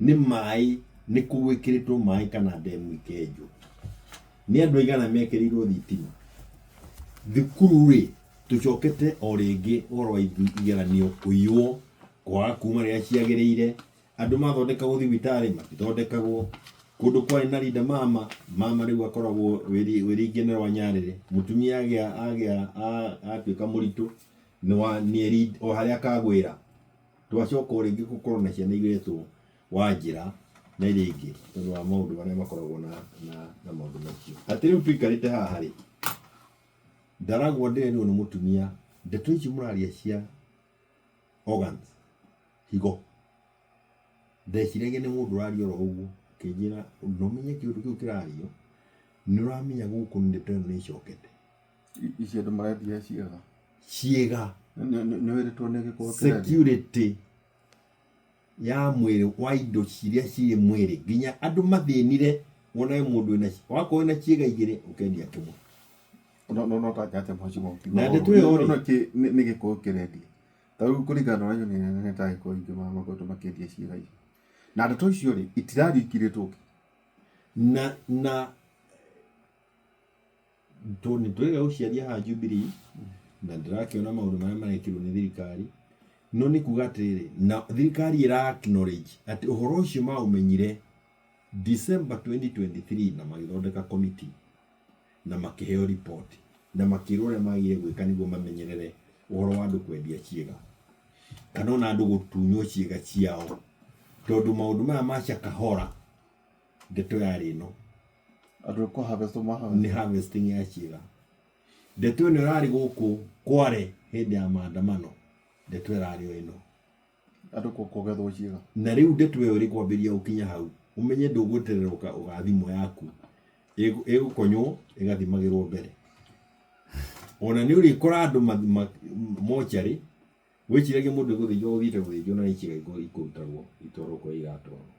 nĩ maĩ nĩ kũgwĩkĩrĩtwo maĩ kana ndemu ikenjwo nĩ andũ aigana mekĩrĩirwo thitima thukuru rĩ tũcokete o rĩngĩ ũhoro wa igeranio kũiywo kwaga kuma rĩrĩa ciagĩrĩire andũ mathondekagwo thibitarĩ matithondekagwo kũndũ kwarĩ na Linda mama rĩu akoragwo wĩringi-inĩ wa Nyarĩrĩ mũtumia atuĩka mũritũ nĩ o harĩa akagwĩra twacoka o rĩngĩ gũkorwo na ciana igĩrĩtwo Wanjĩra na iria ingĩ tondũ wa maũndũ marĩa makoragwo na maũndũ macio atĩ rĩu tũikarĩte haha rĩ ndaragwo ndĩrĩnwo nĩ mũtumia ndeto ici mũraria cia organs higo ndeciragia nĩ mũndũ ũraria oro ũguo kĩnjĩra ndomenye kĩũndũ kĩu kĩrario nĩ ũramenya gũkũ ndeto ĩno nĩ icokete ici andũ marendia ciĩga nĩ wĩrĩtwo nĩ gĩko security ya mwĩrĩ wa indo ciria cirĩ mwĩrĩ nginya andũ mathĩnire wona mũndũ wĩna wakorwo na ciĩga igĩrĩ ũkendia kĩmwe no tangate mhoci mwaku na ndeto ĩyo nĩ gĩko kĩrendia tarĩu kũringana na nyoni nene ta gĩko ingĩ makoretwo makĩendia ciĩga ici na ndeto icio rĩ itirarĩkirĩtwo na nĩ tũrega gũciaria haha Jubilee na ndĩrakĩona maũndũ marĩa marekĩrwo nĩ thirikari no nĩ kuga atĩrĩrĩ na thirikari ĩra acknowledge atĩ ũhoro ũcio maũmenyire December 2023 na magĩthondeka committee na makĩheo report na makĩrwo ũrĩa magĩrĩire gwĩka nĩguo mamenyerere ũhoro wa andũ kwendia ciĩga kana ona andũ gũtunywo ciĩga ciao tondũ maũndũ maya macia kahora ndeto yarĩ ĩno andũ ko harvest nĩ harvesting ya ciĩga ndeto ĩno ĩrarĩ gũkũ Kware hĩndĩ ya maandamano ndeto ĩrarĩ ĩno andũ kũgethwo ciĩga na rĩu ndeto ĩyo ĩrĩ kwambĩrĩria gũkinya hau umenye ndũgweterera ũgathimwo yaku ĩgũkonywo ĩgathimagĩrwo mbere ona nĩ ũrĩkora andũ mocarĩ wĩciragia mũndũ gũthĩnjwo ũthiĩte gũthĩnjwo na ciĩga ikũrutagwo itwarwo kwa igatwarwo